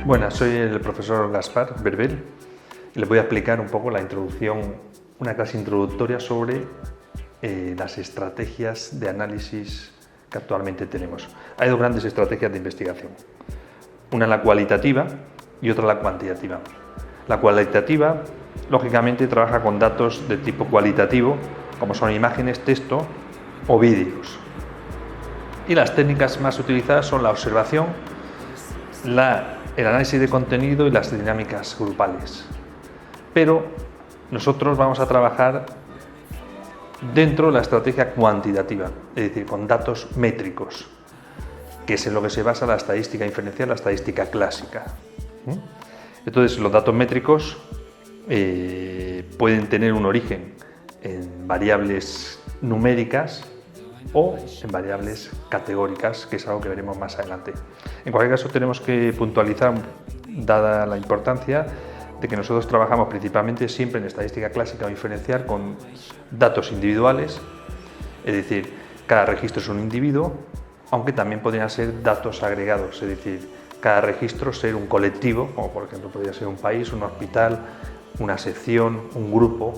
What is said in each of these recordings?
Buenas, soy el profesor Gaspar Berbel y les voy a explicar un poco la introducción, una clase introductoria sobre las estrategias de análisis que actualmente tenemos. Hay dos grandes estrategias de investigación, una la cualitativa y otra la cuantitativa. La cualitativa, lógicamente, trabaja con datos de tipo cualitativo, como son imágenes, texto o vídeos. Y las técnicas más utilizadas son la observación, el análisis de contenido y las dinámicas grupales. Pero nosotros vamos a trabajar dentro de la estrategia cuantitativa, es decir, con datos métricos, que es en lo que se basa la estadística inferencial, la estadística clásica. Entonces, los datos métricos pueden tener un origen en variables numéricas o en variables categóricas, que es algo que veremos más adelante. En cualquier caso, tenemos que puntualizar, dada la importancia de que nosotros trabajamos principalmente siempre en estadística clásica o inferencial con datos individuales, es decir, cada registro es un individuo, aunque también podrían ser datos agregados, es decir, cada registro ser un colectivo, como por ejemplo podría ser un país, un hospital, una sección, un grupo.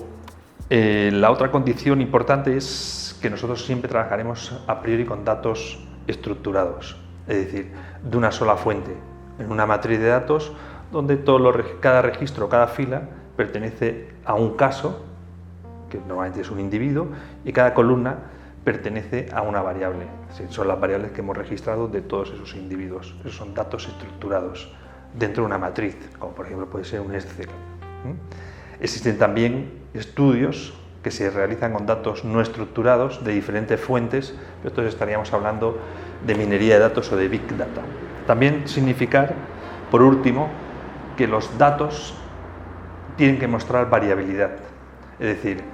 La otra condición importante es que nosotros siempre trabajaremos a priori con datos estructurados, es decir, de una sola fuente, en una matriz de datos donde cada registro, cada fila pertenece a un caso, que normalmente es un individuo, y cada columna pertenece a una variable. Es decir, son las variables que hemos registrado de todos esos individuos. Esos son datos estructurados dentro de una matriz, como por ejemplo puede ser un Excel. Existen también estudios que se realizan con datos no estructurados de diferentes fuentes, pero entonces estaríamos hablando de minería de datos o de Big Data. También significar, por último, que los datos tienen que mostrar variabilidad. Es decir,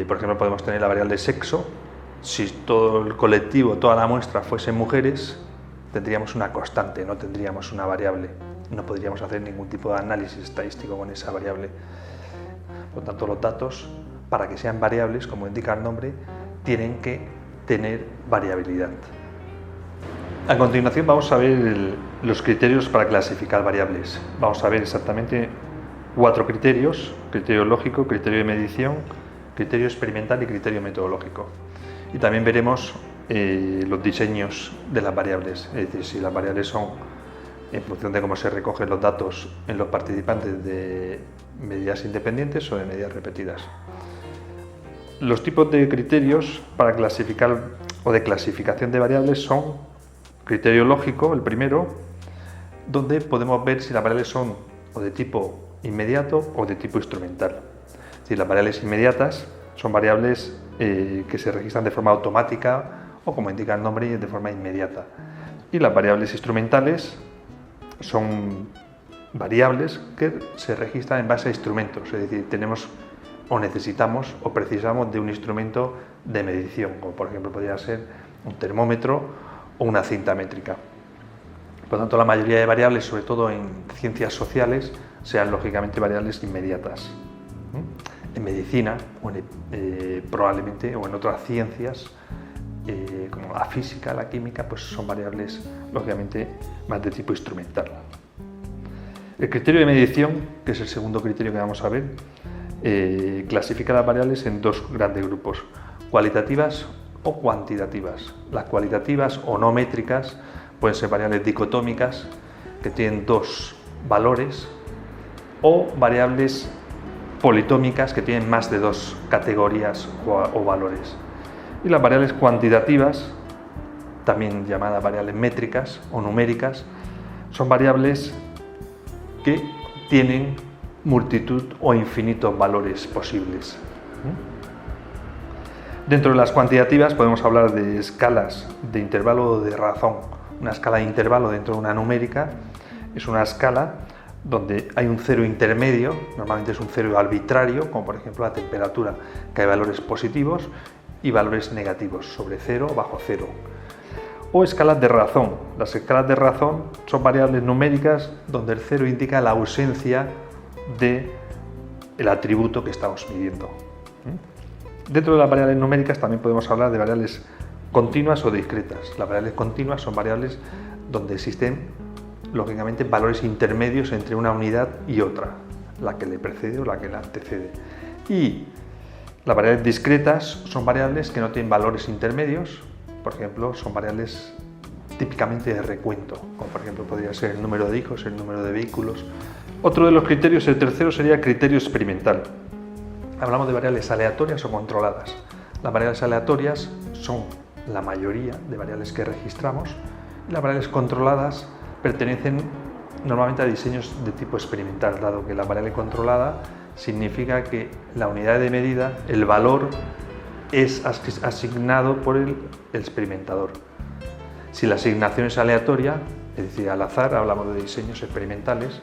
por ejemplo, podemos tener la variable sexo. Si todo el colectivo, toda la muestra fuesen mujeres, tendríamos una constante, no tendríamos una variable. No podríamos hacer ningún tipo de análisis estadístico con esa variable. Por lo tanto, los datos, para que sean variables, como indica el nombre, tienen que tener variabilidad. A continuación vamos a ver los criterios para clasificar variables. Vamos a ver exactamente 4 criterios: criterio lógico, criterio de medición, criterio experimental y criterio metodológico. Y también veremos los diseños de las variables, es decir, si las variables son en función de cómo se recogen los datos en los participantes de medidas independientes o de medidas repetidas. Los tipos de criterios para clasificar o de clasificación de variables son criterio lógico, el primero, donde podemos ver si las variables son o de tipo inmediato o de tipo instrumental. Es decir, las variables inmediatas son variables que se registran de forma automática o, como indica el nombre, de forma inmediata. Y las variables instrumentales son variables que se registran en base a instrumentos, es decir, tenemos o necesitamos o precisamos de un instrumento de medición, como por ejemplo podría ser un termómetro o una cinta métrica. Por lo tanto, la mayoría de variables, sobre todo en ciencias sociales, sean lógicamente variables inmediatas. En medicina, probablemente, o en otras ciencias, como la física, la química, pues son variables lógicamente más de tipo instrumental. El criterio de medición, que es el segundo criterio que vamos a ver, clasifica las variables en dos grandes grupos: cualitativas o cuantitativas. Las cualitativas o no métricas pueden ser variables dicotómicas que tienen dos valores, o variables politómicas que tienen más de dos categorías o valores. Y las variables cuantitativas, también llamadas variables métricas o numéricas, son variables que tienen multitud o infinitos valores posibles. Dentro de las cuantitativas podemos hablar de escalas de intervalo o de razón. Una escala de intervalo dentro de una numérica es una escala donde hay un cero intermedio, normalmente es un cero arbitrario, como por ejemplo la temperatura, que hay valores positivos y valores negativos, sobre 0 o bajo 0. O escalas de razón. Las escalas de razón son variables numéricas donde el cero indica la ausencia del atributo que estamos midiendo. Dentro de las variables numéricas también podemos hablar de variables continuas o discretas. Las variables continuas son variables donde existen lógicamente, valores intermedios entre una unidad y otra, la que le precede o la que le antecede. Y las variables discretas son variables que no tienen valores intermedios, por ejemplo, son variables típicamente de recuento, como por ejemplo podría ser el número de hijos, el número de vehículos. Otro de los criterios, el tercero, sería el criterio experimental. Hablamos de variables aleatorias o controladas. Las variables aleatorias son la mayoría de variables que registramos y las variables controladas pertenecen normalmente a diseños de tipo experimental, dado que la variable controlada significa que la unidad de medida, el valor, es asignado por el experimentador. Si la asignación es aleatoria, es decir, al azar, hablamos de diseños experimentales,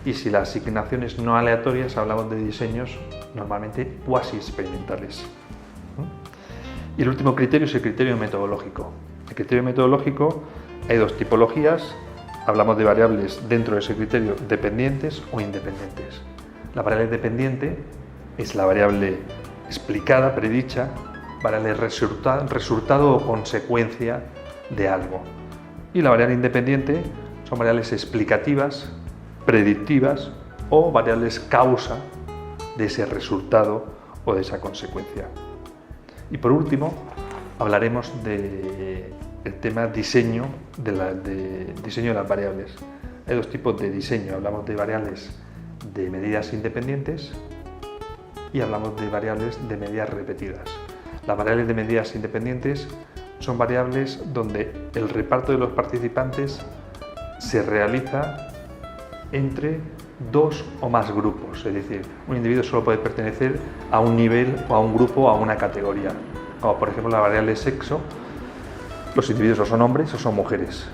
y si la asignación es no aleatorias, hablamos de diseños normalmente cuasi experimentales. Y el último criterio es el criterio metodológico. El criterio metodológico, hay dos tipologías. Hablamos de variables dentro de ese criterio dependientes o independientes. La variable dependiente es la variable explicada, predicha, variable resultado o consecuencia de algo. Y la variable independiente son variables explicativas, predictivas o variables causa de ese resultado o de esa consecuencia. Y por último, hablaremos del tema diseño de las variables. Hay dos tipos de diseño. Hablamos de variables de medidas independientes y hablamos de variables de medidas repetidas. Las variables de medidas independientes son variables donde el reparto de los participantes se realiza entre dos o más grupos, es decir, un individuo solo puede pertenecer a un nivel o a un grupo o a una categoría, como por ejemplo la variable sexo. Los individuos o son hombres o son mujeres,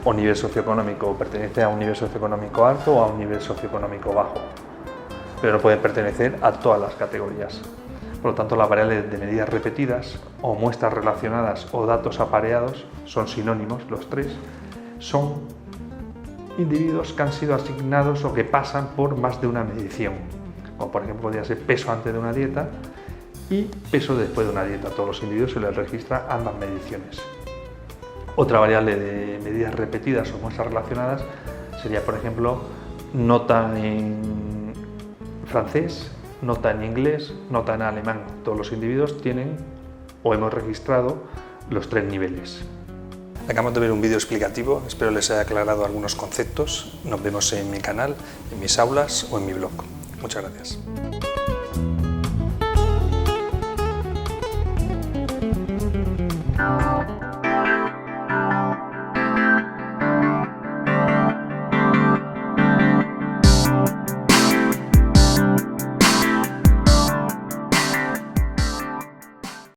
o nivel socioeconómico, pertenece a un nivel socioeconómico alto o a un nivel socioeconómico bajo, pero no pueden pertenecer a todas las categorías. Por lo tanto, las variables de medidas repetidas o muestras relacionadas o datos apareados son sinónimos, los tres, son individuos que han sido asignados o que pasan por más de una medición, como por ejemplo podría ser peso antes de una dieta y peso después de una dieta. A todos los individuos se les registra ambas mediciones. Otra variable de medidas repetidas o muestras relacionadas sería, por ejemplo, nota en francés, nota en inglés, nota en alemán. Todos los individuos tienen o hemos registrado los tres niveles. Acabamos de ver un vídeo explicativo, espero les haya aclarado algunos conceptos. Nos vemos en mi canal, en mis aulas o en mi blog. Muchas gracias.